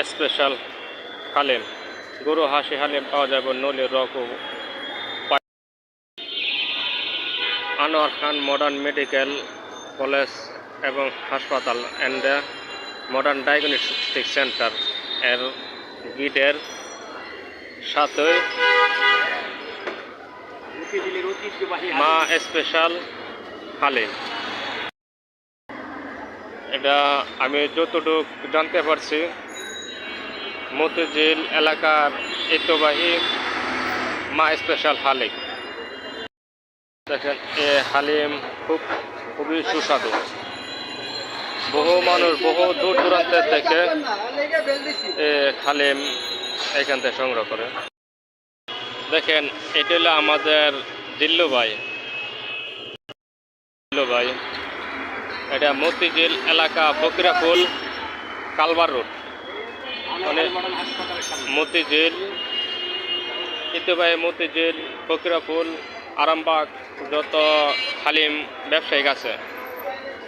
Special Halim, গরু হাসি হালিম পাওয়া যাবে নলির রক ও Anwar Khan modern medical college এবং হাসপাতাল অ্যান্ড মডার্ন ডায়াগনস্টিক সেন্টার এর গিটের সাথে মা স্পেশাল হালিম। এটা আমি যতটুকু জানতে পারছি মতিঝিল এলাকার ঐতিহ্যবাহী মা স্পেশাল হালিম। দেখেন এ হালিম খুবই সুস্বাদু। বহু মানুষ বহু দূর দূরান্তের থেকে এ হালিম এখান থেকে সংগ্রহ করে। দেখেন এটা হলো আমাদের জিল্লু ভাই, এটা মতিঝিল এলাকা ফকিরাপুল কালবার রোড, মানে মতিঝিল ঐতিহ্যবাহী মতিঝিল ফকিরাপুল আরামবাগ যত হালিম ব্যবসায়িক আছে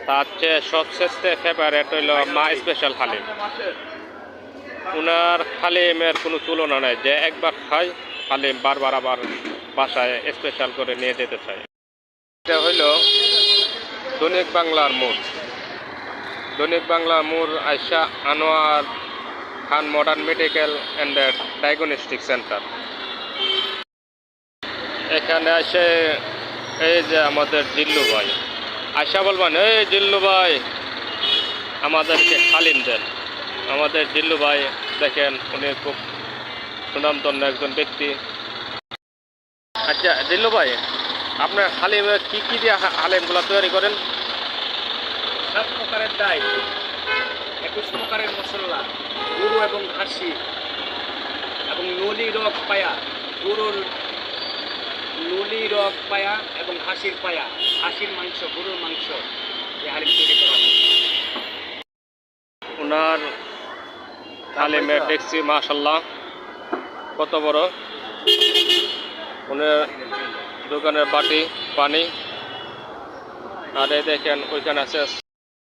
তার চেয়ে সবচেয়ে ফেভারেট হইল মা স্পেশাল হালিম। ওনার হালিমের কোনো তুলনা নেই, যে একবার খায় হালিম বারবার আবার বাসায় স্পেশাল করে নিয়ে যেতে চায়। এটা হইল দৈনিক বাংলার মোড়, দৈনিক বাংলার মোড় Ayesha Anwar Khan modern medical and diagnostic centre. এখানে এসে এই যে আমাদের জিল্লু ভাই, আয়শা বলবেন এই জিল্লু ভাই আমাদেরকে হালিম দেন। আমাদের জিল্লু ভাই দেখেন উনি খুব সুনামধন্য একজন ব্যক্তি। আচ্ছা জিল্লু ভাই, আপনার হালিমে কি দিয়ে হালিমগুলো তৈরি করেন? 7 প্রকারের ডাল, 21 প্রকারের মশলা, গরু এবং খাসি এবং নলি রক পায়া, গরুর নলি রক পায়া এবং হাসির পায়া, হাসির মাংস, গরুর মাংস এই হালিম তৈরি করা হয়। ওনার হালিমের দেখছি মাশাল্লাহ কত বড়। ওনার দোকানের বাটি পানি, আর এই দেখেন ওইখানে আছে